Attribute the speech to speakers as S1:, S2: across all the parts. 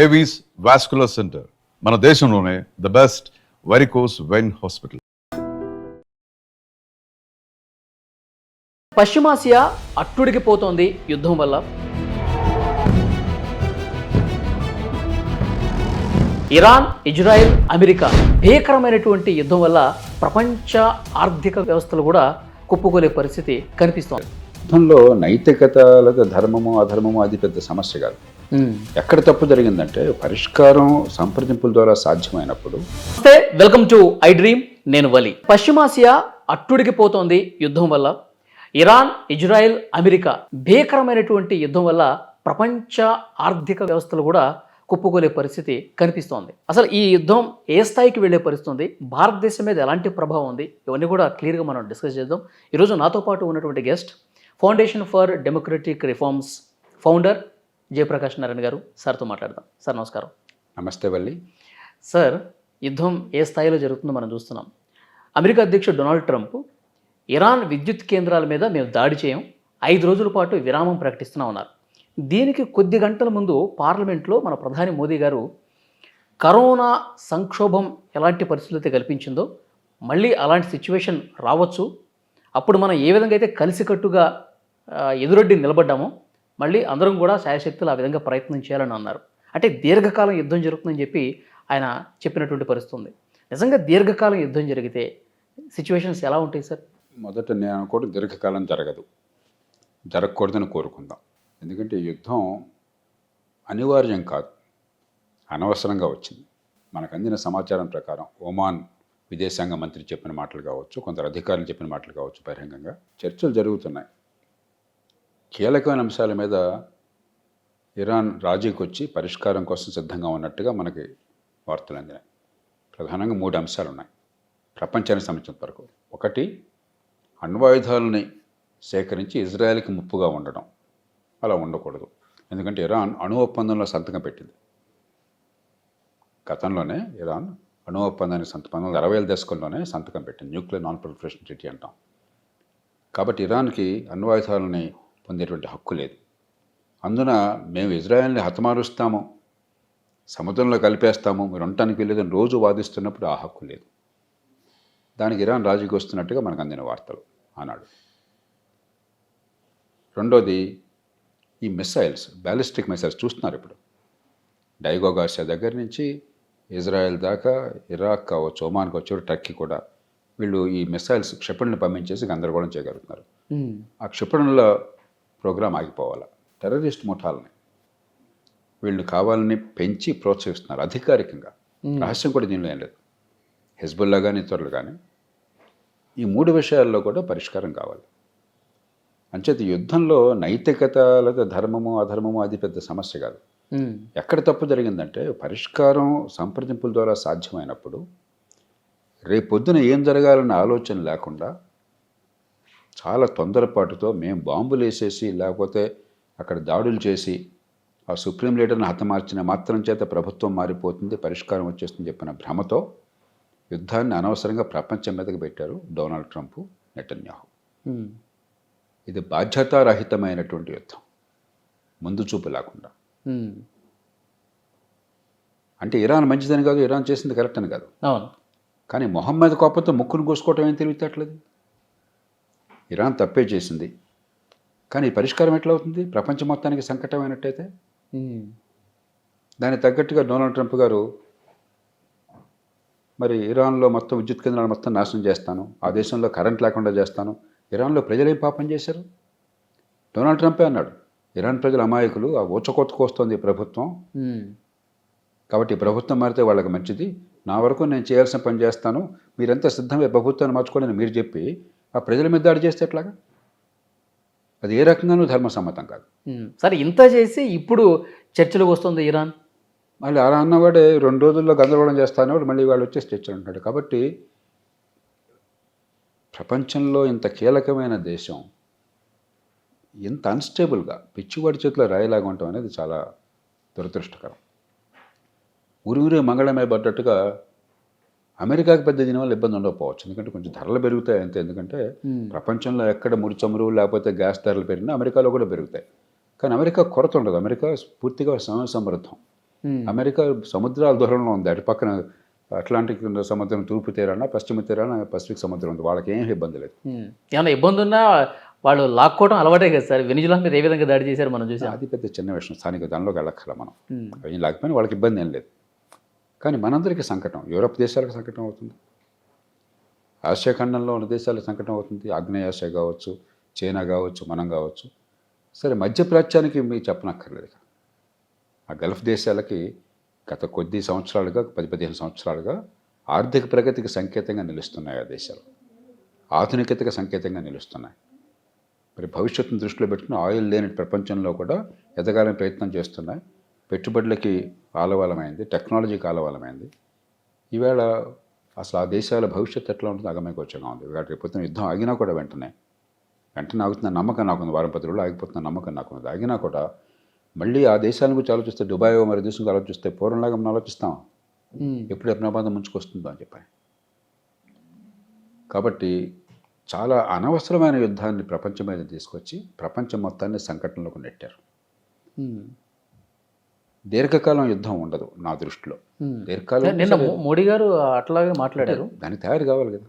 S1: Avis vascular centre మన దేశంలోనే the best varicose vein hospital.
S2: పశ్చిమాసియా అట్టుడికిపోతోంది యుద్ధం వల్ల. ఇరాన్, ఇజ్రాయెల్, అమెరికా భీకరమైనటువంటి యుద్ధం వల్ల ప్రపంచ ఆర్థిక వ్యవస్థలు కూడా కుప్పకూలే పరిస్థితి కనిపిస్తోంది.
S3: యుద్ధంలో నైతికత లేదా ధర్మము అధర్మము అది పెద్ద సమస్య కాదు. ఎక్కడ తప్పు జరిగిందంటే పరిష్కారం సంప్రదింపుల ద్వారా సాధ్యమైనప్పుడు.
S2: నమస్తే, వెల్కమ్ టు ఐ డ్రీమ్. నేను వలి. పశ్చిమాసియా అట్టుడికిపోతోంది యుద్ధం వల్ల. ఇరాన్, ఇజ్రాయెల్, అమెరికా భీకరమైనటువంటి యుద్ధం వల్ల ప్రపంచ ఆర్థిక వ్యవస్థలు కూడా కుప్పకూలే పరిస్థితి కనిపిస్తోంది. అసలు ఈ యుద్ధం ఏ స్థాయికి వెళ్ళే పరిస్థితి ఉంది, భారతదేశం మీద ఎలాంటి ప్రభావం ఉంది, ఇవన్నీ కూడా క్లియర్గా మనం డిస్కస్ చేద్దాం. ఈరోజు నాతో పాటు ఉన్నటువంటి guest foundation for democratic reforms founder Jayaprakash Narayana గారు. సార్తో మాట్లాడదాం. సార్ నమస్కారం.
S3: నమస్తే వల్లి.
S2: సార్, యుద్ధం ఏ స్థాయిలో జరుగుతుందో మనం చూస్తున్నాం. అమెరికా అధ్యక్షుడు డొనాల్డ్ ట్రంప్ ఇరాన్ విద్యుత్ కేంద్రాల మీద మేము దాడి చేయం, 5 రోజుల పాటు విరామం ప్రకటిస్తున్నా ఉన్నారు. దీనికి కొద్ది గంటల ముందు పార్లమెంట్లో మన ప్రధాని మోదీ గారు కరోనా సంక్షోభం ఎలాంటి పరిస్థితులైతే కల్పించిందో మళ్ళీ అలాంటి సిచ్యువేషన్ రావచ్చు, అప్పుడు మనం ఏ విధంగా అయితే కలిసికట్టుగా ఎదురొడ్డి నిలబడ్డామో మళ్ళీ అందరం కూడా శాయశక్తులు ఆ విధంగా ప్రయత్నం చేయాలని అన్నారు. అంటే దీర్ఘకాలం యుద్ధం జరుగుతుందని చెప్పి ఆయన చెప్పినటువంటి పరిస్థితి ఉంది. నిజంగా దీర్ఘకాలం యుద్ధం జరిగితే సిచ్యువేషన్స్ ఎలా ఉంటాయి సార్?
S3: మొదట నేను అనుకోవడం దీర్ఘకాలం జరగకూడదని కోరుకుందాం. ఎందుకంటే యుద్ధం అనివార్యం కాదు, అనవసరంగా వచ్చింది. మనకు అందిన సమాచారం ప్రకారం ఒమాన్ విదేశాంగ మంత్రి చెప్పిన మాటలు కావచ్చు, కొందరు అధికారులు చెప్పిన మాటలు కావచ్చు, బహిరంగంగా చర్చలు జరుగుతున్నాయి. కీలకమైన అంశాల మీద ఇరాన్ రాజీకి వచ్చి పరిష్కారం కోసం సిద్ధంగా ఉన్నట్టుగా మనకి వార్తలు అందినాయి. ప్రధానంగా 3 అంశాలు ఉన్నాయి ప్రపంచానికి సంబంధించిన వరకు. ఒకటి, అణ్వాయుధాలని సేకరించి ఇజ్రాయెల్కి ముప్పుగా ఉండడం. అలా ఉండకూడదు, ఎందుకంటే ఇరాన్ అణు ఒప్పందంలో సంతకం పెట్టింది. గతంలోనే ఇరాన్ అణు ఒప్పందానికి 1960 దశకంలోనే సంతకం పెట్టింది, న్యూక్లియర్ నాన్ ప్రొలిఫరేషన్ ట్రీటీ అంటాం. కాబట్టి ఇరాన్కి అణ్వాయుధాలని పొందేటువంటి హక్కు లేదు. అందున మేము ఇజ్రాయెల్ని హతమారుస్తాము, సముద్రంలో కలిపేస్తాము, మీరు ఉండటానికి వెళ్ళేదని రోజు వాదిస్తున్నప్పుడు ఆ హక్కు లేదు. దానికి ఇరాన్ రాజీకి వస్తున్నట్టుగా మనకు అందిన వార్తలు ఆనాడు. రెండోది, ఈ మిసైల్స్, బ్యాలిస్టిక్ మిసైల్స్ చూస్తున్నారు ఇప్పుడు. డైగో గార్సియా దగ్గర నుంచి ఇజ్రాయెల్ దాకా, ఇరాక్ కావచ్చు, ఒమాన్ కావచ్చు, టర్కీ కూడా వీళ్ళు ఈ మిసైల్స్ క్షిపణులను పంపించేసి గందరగోళం చేయగలుగుతున్నారు. ఆ క్షిపణుల ప్రోగ్రాం ఆగిపోవాలి. టెర్రరిస్ట్ ముఠాలని వీళ్ళు కావాలని పెంచి ప్రోత్సహిస్తున్నారు అధికారికంగా. రహస్యం కూడా దీనిలో ఏం లేదు. హెజ్బుల్లా కానీ ఇతరులు కానీ ఈ 3 విషయాల్లో కూడా పరిష్కారం కావాలి. అంచేత యుద్ధంలో నైతికత లేదా ధర్మము అధర్మము అది పెద్ద సమస్య కాదు. ఎక్కడ తప్పు జరిగిందంటే పరిష్కారం సంప్రదింపుల ద్వారా సాధ్యమైనప్పుడు రేపొద్దున ఏం జరగాలన్న ఆలోచన లేకుండా చాలా తొందరపాటుతో మేము బాంబులు వేసేసి లేకపోతే అక్కడ దాడులు చేసి ఆ సుప్రీం లీడర్ని హతమార్చిన మాత్రం చేత ప్రభుత్వం మారిపోతుంది, పరిష్కారం వచ్చేస్తుంది చెప్పిన భ్రమతో యుద్ధాన్ని అనవసరంగా ప్రపంచం మీదకి పెట్టారు డొనాల్డ్ ట్రంప్, నెటన్యాహు. ఇది బాధ్యతారహితమైనటువంటి యుద్ధం, ముందు చూపు లేకుండా. అంటే ఇరాన్ మంచిదని కాదు, ఇరాన్ చేసింది కరెక్ట్ అని కాదు, కానీ మొహమ్మద్ కోపంతో ముక్కును కోసుకోవటం ఏం తెలివితేటలేదు. ఇరాన్ తప్పే చేసింది, కానీ పరిష్కారం ఎట్లా అవుతుంది? ప్రపంచం మొత్తానికి సంకటం అయినట్టయితే దానికి తగ్గట్టుగా డొనాల్డ్ ట్రంప్ గారు మరి ఇరాన్లో మొత్తం విద్యుత్ కేంద్రాలు మొత్తం నాశనం చేస్తాను, ఆ దేశంలో కరెంట్ లేకుండా చేస్తాను. ఇరాన్లో ప్రజలు ఏం పాపం చేశారు? డొనాల్డ్ ట్రంపే అన్నాడు, ఇరాన్ ప్రజలు అమాయకులు, ఆ ఊచకొత్తకు వస్తుంది ప్రభుత్వం, కాబట్టి ప్రభుత్వం మారితే వాళ్ళకి మంచిది, నా వరకు నేను చేయాల్సిన పని చేస్తాను, మీరంతా సిద్ధమే ప్రభుత్వాన్ని మార్చుకోవాలని మీరు చెప్పి ఆ ప్రజల మీద దాడి చేస్తే ఎట్లాగా? అది ఏ రకంగానూ ధర్మసమ్మతం కాదు.
S2: సరే, ఇంత చేసి ఇప్పుడు చర్చలకు వస్తుంది ఇరాన్.
S3: మళ్ళీ అలా అన్నవాడే 2 రోజుల్లో గందరగోళం చేస్తానవాడు మళ్ళీ వాళ్ళు వచ్చేసి చర్చలు అంటాడు. కాబట్టి ప్రపంచంలో ఇంత కీలకమైన దేశం ఇంత అన్స్టేబుల్గా పిచ్చివాడి చేతిలో రాయిలాగా ఉండటం అనేది చాలా దురదృష్టకరం. ఊరి మంగళమే పడ్డట్టుగా అమెరికాకి పెద్ద దీనివల్ల ఇబ్బంది ఉండకపోవచ్చు, ఎందుకంటే కొంచెం ధరలు పెరుగుతాయి అంతే. ఎందుకంటే ప్రపంచంలో ఎక్కడ ముడి చమురు లేకపోతే గ్యాస్ ధరలు పెరిగినా అమెరికాలో కూడా పెరుగుతాయి. కానీ అమెరికా కొరత ఉండదు, అమెరికా పూర్తిగా సమృద్ధం. అమెరికా సముద్రాల దూరంలో ఉంది, అటు పక్కన అట్లాంటిక్ సముద్రం తూర్పు తీరాన పశ్చిమ తీరాన పసిఫిక్ సముద్రం ఉంది, వాళ్ళకి ఏం ఇబ్బంది లేదు.
S2: ఏమైనా ఇబ్బంది ఉన్నా వాళ్ళు లాక్కోవడం అలవాటే కదా సార్. వెనిజులా మీద ఏ విధంగా దాడి చేశారు మనం చూసాం.
S3: అది పెద్ద చిన్న విషయం, స్థానిక దానిలోకి వెళ్ళక్కల మనం. ఏం లేకపోయినా వాళ్ళకి ఇబ్బంది ఏం లేదు. కానీ మనందరికీ సంకటం, యూరప్ దేశాలకు సంకటం అవుతుంది, ఆసియా ఖండంలో ఉన్న దేశాలకు సంకటం అవుతుంది, ఆగ్నేయాసియా కావచ్చు, చైనా కావచ్చు, మనం కావచ్చు. సరే, మధ్యప్రాచ్యానికి మీకు చెప్పనక్కర్లేదు. ఆ గల్ఫ్ దేశాలకి గత కొద్ది సంవత్సరాలుగా 10-15 సంవత్సరాలుగా ఆర్థిక ప్రగతికి సంకేతంగా నిలుస్తున్నాయి. ఆ దేశాలు ఆధునికతకు సంకేతంగా నిలుస్తున్నాయి. మరి భవిష్యత్తును దృష్టిలో పెట్టుకుని ఆయిల్ లేని ప్రపంచంలో కూడా ఎదగాలని ప్రయత్నం చేస్తున్నాయి. పెట్టుబడులకి ఆలవాలమైంది, టెక్నాలజీకి ఆలవాలమైంది. ఈవేళ అసలు ఆ దేశాల భవిష్యత్తు ఎట్లా ఉంటుంది అగమ్యగోచరంగా ఉంది. వాటి రేపు యుద్ధం ఆగినా కూడా వెంటనే ఆగుతున్న నమ్మకం నాకుంది, వారం 10 రోజులు ఆగిపోతున్న నమ్మకం నాకుంది. ఆగినా కూడా మళ్ళీ ఆ దేశాల గురించి ఆలోచిస్తే, దుబాయ్ మరి దేశం గురించి ఆలోచిస్తే పూర్వంలాగా మనం ఆలోచిస్తాం ఎప్పుడు ప్రమాదం ముంచుకొస్తుందో అని చెప్పి. కాబట్టి చాలా అనవసరమైన యుద్ధాన్ని ప్రపంచం మీద తీసుకొచ్చి ప్రపంచం మొత్తాన్ని సంకటంలోకి నెట్టారు. దీర్ఘకాలం యుద్ధం ఉండదు నా దృష్టిలో. దీర్ఘకాలం
S2: నిన్న మోడీ గారు అట్లాగే మాట్లాడారు.
S3: దానికి తయారు కావాలి కదా.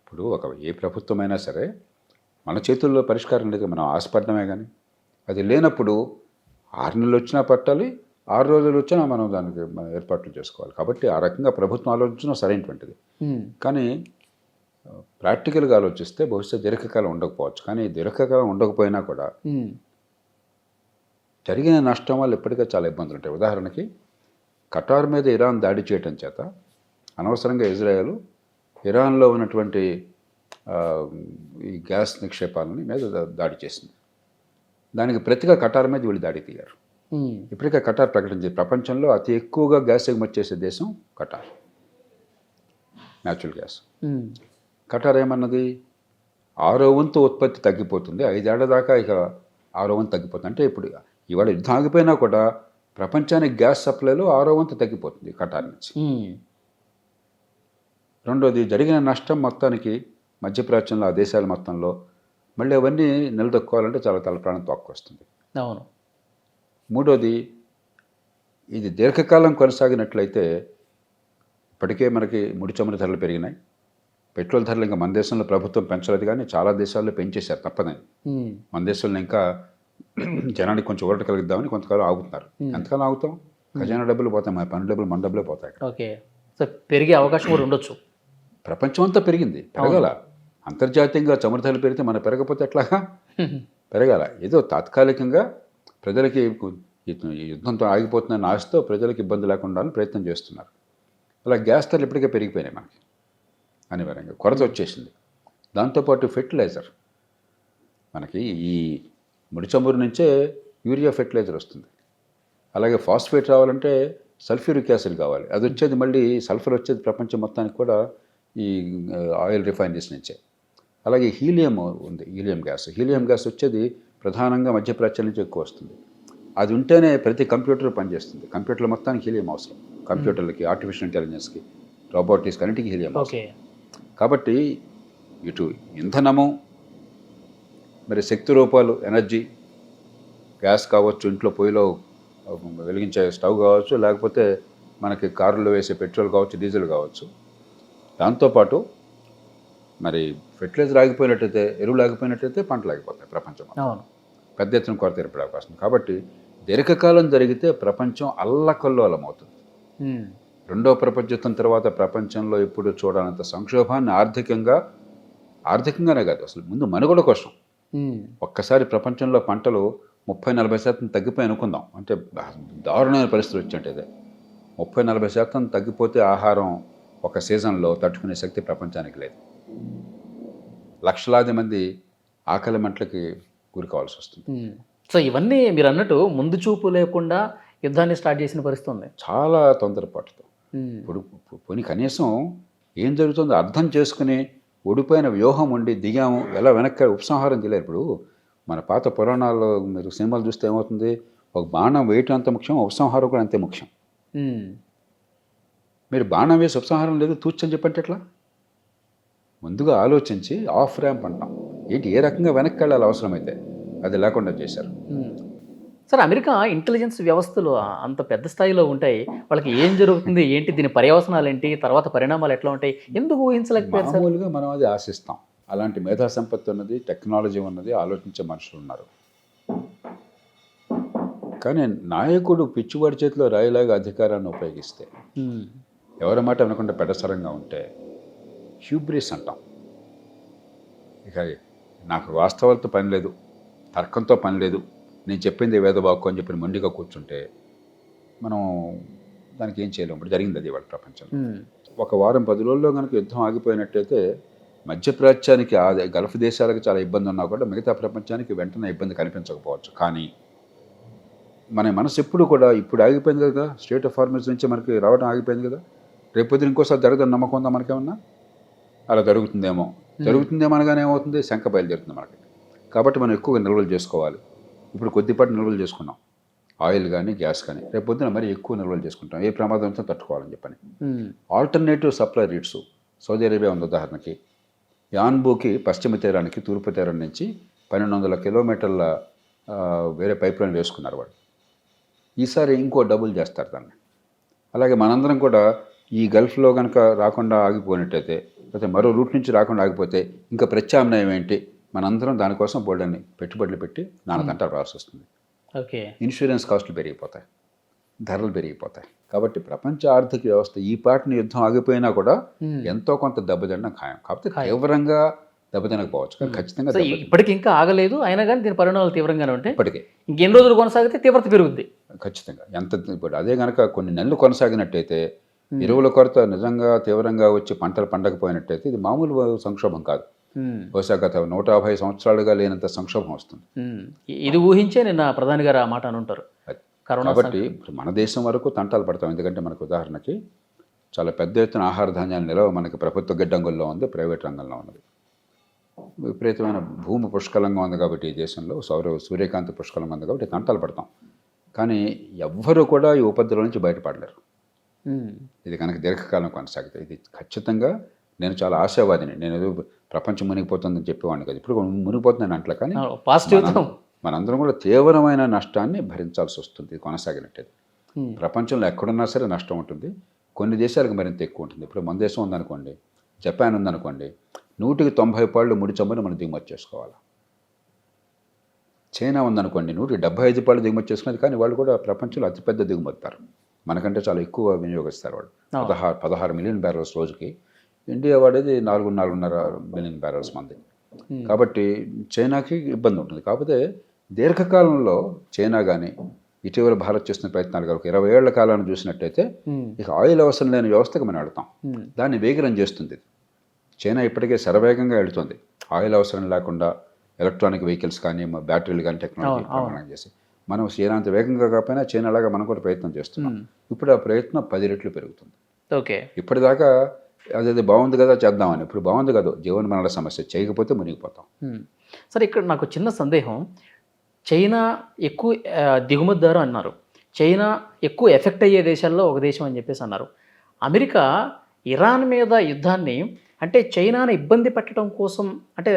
S3: ఇప్పుడు ఏ ప్రభుత్వమైనా సరే మన చేతుల్లో పరిష్కారం లేదు, మనం ఆశపడమే. కానీ అది లేనప్పుడు 6 నెలలు వచ్చినా పట్టాలి, 6 రోజులు వచ్చినా మనం దానికి ఏర్పాట్లు చేసుకోవాలి. కాబట్టి ఆ రకంగా ప్రభుత్వం ఆలోచించడం సరైనటువంటిది. కానీ ప్రాక్టికల్గా ఆలోచిస్తే బహుశా దీర్ఘకాలం ఉండకపోవచ్చు. కానీ దీర్ఘకాలం ఉండకపోయినా కూడా జరిగిన నష్టం వల్ల ఇప్పటికే చాలా ఇబ్బందులు ఉంటాయి. ఉదాహరణకి ఖటార్ మీద ఇరాన్ దాడి చేయటం చేత అనవసరంగా ఇజ్రాయెల్ ఇరాన్లో ఉన్నటువంటి ఈ గ్యాస్ నిక్షేపాలని మీద దాడి చేసింది. దానికి ప్రతిగా ఖటార్ మీద వీళ్ళు దాడి తీయారు. ఇప్పటికే ఖటార్ ప్రకటించింది ప్రపంచంలో అతి ఎక్కువగా గ్యాస్ ఎగుమతి చేసే దేశం ఖటార్, న్యాచురల్ గ్యాస్. ఖటార్ ఏమన్నది 6వ వంతు ఉత్పత్తి తగ్గిపోతుంది, 5 ఏళ్ల దాకా ఇక 6వ వంతు తగ్గిపోతుంది. అంటే ఇప్పుడు ఇవాళ యుద్ధం ఆగిపోయినా కూడా ప్రపంచానికి గ్యాస్ సప్లైలో 6వ వంతు తగ్గిపోతుంది ఖటార్ నుంచి. రెండోది, జరిగిన నష్టం మొత్తానికి మధ్యప్రాచ్యంలో ఆ దేశాల మొత్తంలో మళ్ళీ అవన్నీ నిలదొక్కోవాలంటే చాలా తలప్రాణం తోక్కొస్తుంది.
S2: అవును.
S3: మూడోది, ఇది దీర్ఘకాలం కొనసాగినట్లయితే ఇప్పటికే మనకి ముడి చమురు ధరలు పెరిగినాయి, పెట్రోల్ ధరలు ఇంకా మన దేశంలో ప్రభుత్వం పెంచలేదు, కానీ చాలా దేశాల్లో పెంచేశారు తప్పదని. మన దేశంలో ఇంకా జనానికి కొంచెం ఊరట కలిగిద్దామని కొంతకాలం ఆగుతున్నారు. ఎంతకాలం ఆగుతాం? ఖజానా డబ్బులు పోతాయి, మన పన్ను డబ్బులు మన డబ్బులే పోతాయి.
S2: ఓకే, సో పెరిగే అవకాశం కూడా ఉండొచ్చు.
S3: ప్రపంచం అంతా పెరిగింది, పెరగాల. అంతర్జాతీయంగా చమురు ధరలు పెరిగితే మనం పెరగకపోతే ఎట్లాగా? పెరగాల. ఏదో తాత్కాలికంగా ప్రజలకి ఈ యుద్ధంతో ఆగిపోతుందని ఆశతో ప్రజలకు ఇబ్బంది లేకుండా ప్రయత్నం చేస్తున్నారు. అలా గ్యాస్ ధరలు ఇప్పటికే పెరిగిపోయినాయి, మనకి అనివార్యంగా కొరత వచ్చేసింది. దాంతోపాటు ఫెర్టిలైజర్, మనకి ఈ ముడి చమురు నుంచే యూరియా ఫెర్టిలైజర్ వస్తుంది. అలాగే ఫాస్ఫేట్ రావాలంటే సల్ఫ్యూరిక్ యాసిడ్ కావాలి, అది వచ్చేది మళ్ళీ సల్ఫర్ వచ్చేది ప్రపంచం మొత్తానికి కూడా ఈ ఆయిల్ రిఫైనరీస్ నుంచే. అలాగే హీలియం ఉంది, హీలియం గ్యాస్ వచ్చేది ప్రధానంగా మధ్యప్రాచ్యం నుంచి ఎక్కువ వస్తుంది. అది ఉంటేనే ప్రతి కంప్యూటర్ పనిచేస్తుంది. కంప్యూటర్ల మొత్తానికి హీలియం అవసరం, కంప్యూటర్లకి, ఆర్టిఫిషియల్ ఇంటెలిజెన్స్కి, రోబోటిక్స్కి అన్నిటికీ హీలియం అవసరం. కాబట్టి ఇటు ఇంధనము, మరి శక్తి రూపాలు, ఎనర్జీ, గ్యాస్ కావచ్చు, ఇంట్లో పొయ్యిలో వెలిగించే స్టవ్ కావచ్చు, లేకపోతే మనకి కారులో వేసే పెట్రోల్ కావచ్చు, డీజిల్ కావచ్చు. దాంతోపాటు మరి ఫెర్టిలైజర్ ఆగిపోయినట్టయితే, ఎరువులు ఆగిపోయినట్టయితే పంటలు ఆగిపోతాయి ప్రపంచం. పెద్ద ఎత్తున కొరత ఏర్పడే అవకాశం. కాబట్టి దీర్ఘకాలం జరిగితే ప్రపంచం అల్లకల్లోలం అవుతుంది. రెండవ ప్రపంచ యుద్ధం తర్వాత ప్రపంచంలో ఎప్పుడు చూడాలంత సంక్షోభాన్ని ఆర్థికంగానే కాదు, అసలు ముందు మనుగడ కోసం. ఒక్కసారి ప్రపంచంలో పంటలు 30-40% తగ్గిపోయి అనుకుందాం, అంటే దారుణమైన పరిస్థితులు వచ్చేటదే. 30-40% తగ్గిపోతే ఆహారం ఒక సీజన్లో తట్టుకునే శక్తి ప్రపంచానికి లేదు. లక్షలాది మంది ఆకలి మంటలకి గురి కావాల్సి వస్తుంది.
S2: సో ఇవన్నీ మీరు అన్నట్టు ముందు చూపు లేకుండా యుద్ధాన్ని స్టార్ట్ చేసిన పరిస్థితి ఉంది, చాలా
S3: తొందరపాటుతో. ఇప్పుడు పోనీ కనీసం ఏం జరుగుతుందో అర్థం చేసుకుని ఓడిపోయిన వ్యూహం ఉండి దిగాము, ఎలా వెనక్కి ఉపసంహారం చేయలేరు. ఇప్పుడు మన పాత పురాణాల్లో మీరు సినిమాలు చూస్తే ఏమవుతుంది, ఒక బాణం వేయటం అంత ముఖ్యం, ఉపసంహారం కూడా అంతే ముఖ్యం. మీరు బాణం వేసి ఉపసంహారం లేదు తూచని చెప్పంటే ఎట్లా? ముందుగా ఆలోచించి ఆఫ్ ర్యాంప్ అంటాం, ఏంటి ఏ రకంగా వెనక్కి వెళ్ళాలి అవసరమైతే, అది లేకుండా చేశారు.
S2: సార్ అమెరికా ఇంటెలిజెన్స్ వ్యవస్థలు అంత పెద్ద స్థాయిలో ఉంటాయి, వాళ్ళకి ఏం జరుగుతుంది ఏంటి, దీని పర్యవసనాలు ఏంటి, తర్వాత పరిణామాలు ఎట్లా ఉంటాయి, ఎందుకు ఊహించలేకపోయారు సార్?
S3: మామూలుగా మనం అది ఆశిస్తాం. అలాంటి మేధా సంపత్తి ఉన్నది, టెక్నాలజీ ఉన్నది, ఆలోచించే మనుషులు ఉన్నారు. కానీ నాయకుడు పిచ్చివాడి చేతిలో రాయిలాగా అధికారాన్ని ఉపయోగిస్తే, ఎవరి మాట వినకుండా పెడసరంగా ఉంటే హ్యూబ్రిస్ అంటాం. ఇక నాకు వాస్తవాలతో పని లేదు, తర్కంతో పని లేదు, నేను చెప్పింది వేదవాక్కు అని చెప్పి మొండిగా కూర్చుంటే మనం దానికి ఏం చేయలేము. ఇప్పుడు జరిగింది అది వాళ్ళ ప్రపంచంలో. ఒక వారం 10 రోజుల్లో కనుక యుద్ధం ఆగిపోయినట్టయితే మధ్యప్రాచ్యానికి గల్ఫ్ దేశాలకు చాలా ఇబ్బంది ఉన్నా కూడా మిగతా ప్రపంచానికి వెంటనే ఇబ్బంది కనిపించకపోవచ్చు. కానీ మన మనసు ఎప్పుడు కూడా ఇప్పుడు ఆగిపోయింది కదా, స్టేట్ ఆఫ్ హార్మస్ నుంచి మనకి రావడం ఆగిపోయింది కదా, రేపొద్దున ఇంకోసారి జరగదని నమ్మకం ఉందా మనకేమన్నా? అలా జరుగుతుందేమో అనగానే ఏమవుతుంది, శంక బయలుదేరుతుంది మనకి. కాబట్టి మనం ఎక్కువగా నిల్వలు చేసుకోవాలి. ఇప్పుడు కొద్దిపాటి నిల్వలు చేసుకున్నాం, ఆయిల్ కానీ గ్యాస్ కానీ, రేపొద్దున మరి ఎక్కువ నిల్వలు చేసుకుంటాం ఏ ప్రమాదంతో తట్టుకోవాలని చెప్పని. Alternative supply roots Saudi Arabia ఉంది ఉదాహరణకి. యాన్బూకి పశ్చిమ తీరానికి తూర్పు తీరం నుంచి 1200 కిలోమీటర్ల వేరే పైప్ లైన్ వేసుకున్నారు వాళ్ళు. ఈసారి ఇంకో డబుల్ చేస్తారు దాన్ని. అలాగే మనందరం కూడా ఈ గల్ఫ్లో కనుక రాకుండా ఆగిపోయినట్టయితే, లేకపోతే మరో రూట్ నుంచి రాకుండా ఆగిపోతే ఇంకా ప్రత్యామ్నాయం ఏంటి, మనందరం దానికోసం బోర్డుని పెట్టుబడులు పెట్టి నాన్నదంటారు రావాల్సి వస్తుంది.
S2: ఓకే,
S3: ఇన్సూరెన్స్ కాస్టులు పెరిగిపోతాయి, ధరలు పెరిగిపోతాయి. కాబట్టి ప్రపంచ ఆర్థిక వ్యవస్థ ఈ పాటిని యుద్ధం ఆగిపోయినా కూడా ఎంతో కొంత దెబ్బతినడం ఖాయం. కాకపోతే తీవ్రంగా దెబ్బతినకపోవచ్చు, కానీ ఖచ్చితంగా
S2: ఇప్పటికి ఇంకా ఆగలేదు, అయినా కానీ దీని పరిణామాలు తీవ్రంగానే ఉంటాయి.
S3: ఇప్పటికే
S2: ఇంకెన్ని రోజులు కొనసాగితే తీవ్రత పెరుగుద్ది
S3: ఖచ్చితంగా. ఇప్పుడు అదే కనుక కొన్ని నెలలు కొనసాగినట్టయితే, ఎరువుల కొరత నిజంగా తీవ్రంగా వచ్చి పంటలు పండకపోయినట్టయితే ఇది మామూలు సంక్షోభం కాదు. బహుశా గత 150 సంవత్సరాలుగా లేనంత సంక్షోభం వస్తుంది.
S2: ఇది ఊహించే నిన్న ప్రధాని గారు ఆ మాట అని ఉంటారు.
S3: కాబట్టి ఇప్పుడు మన దేశం వరకు తంటాలు పడతాం. ఎందుకంటే మనకు ఉదాహరణకి చాలా పెద్ద ఎత్తున ఆహార ధాన్యాల నిలవ మనకి ప్రభుత్వ గిడ్డంగుల్లో ఉంది, ప్రైవేట్ రంగంలో ఉన్నది. విపరీతమైన భూమి పుష్కలంగా ఉంది కాబట్టి ఈ దేశంలో సూర్యకాంతి పుష్కలంగా ఉంది కాబట్టి తంటాలు పడతాం. కానీ ఎవ్వరూ కూడా ఈ ఉపద్రవం నుంచి బయటపడలేరు. ఇది కనుక దీర్ఘకాలం కొనసాగితే ఇది ఖచ్చితంగా, నేను చాలా ఆశావాదిని. నేను ఏదో ప్రపంచం మునిగిపోతుందని చెప్పేవాడిని కదా, ఇప్పుడు మునిగిపోతుందని అంటలే. కానీ మనందరం కూడా తీవ్రమైన నష్టాన్ని భరించాల్సి వస్తుంది కొనసాగినట్టయితే. ప్రపంచంలో ఎక్కడున్నా సరే నష్టం ఉంటుంది. కొన్ని దేశాలకు మరింత ఎక్కువ ఉంటుంది. ఇప్పుడు మన దేశం ఉందనుకోండి, జపాన్ ఉందనుకోండి, 100కి 90 పాళ్ళు ముడి చమురు మనం దిగుమతి చేసుకోవాలి. చైనా ఉందనుకోండి, 175 పాళ్ళు దిగుమతి చేసుకునేది, కానీ వాళ్ళు కూడా ప్రపంచంలో అతిపెద్ద దిగుమతిస్తారు. మనకంటే చాలా ఎక్కువ వినియోగిస్తారు వాళ్ళు. 16 మిలియన్ బ్యారెల్స్ రోజుకి. ఇండియా వాడేది 4.5 మిలియన్ బ్యారెల్స్ మంది. కాబట్టి చైనాకి ఇబ్బంది ఉంటుంది. కాకపోతే దీర్ఘకాలంలో చైనా కానీ ఇటీవల భారత్ చేసిన ప్రయత్నాలు కానీ 20 ఏళ్ల కాలాన్ని చూసినట్టయితే ఇక ఆయిల్ అవసరం లేని వ్యవస్థకు మనం వెళతాం. దాన్ని వేగరం చేస్తుంది చైనా. ఇప్పటికే శరవేగంగా వెళుతుంది ఆయిల్ అవసరం లేకుండా ఎలక్ట్రానిక్ వెహికల్స్ కానీ బ్యాటరీలు కానీ టెక్నాలజీ ప్రమాణం చేసి. మనం చైనా అంత వేగంగా కాకపోయినా చైనా లాగా మనం కూడా ప్రయత్నం చేస్తున్నాం. ఇప్పుడు ఆ ప్రయత్నం 10 రెట్లు పెరుగుతుంది.
S2: ఓకే,
S3: ఇప్పటిదాకా అదే బాగుంది కదా చేద్దామని, ఇప్పుడు బాగుంది కదా జీవన మరణాల సమస్య, చేయకపోతే మునిగిపోతాం.
S2: సరే, ఇక్కడ నాకు చిన్న సందేహం. చైనా ఎక్కువ దిగుమతిదారు అన్నారు, చైనా ఎక్కువ ఎఫెక్ట్ అయ్యే దేశాల్లో ఒక దేశం అని చెప్పేసి అన్నారు. అమెరికా ఇరాన్ మీద యుద్ధాన్ని అంటే చైనాను ఇబ్బంది పెట్టడం కోసం, అంటే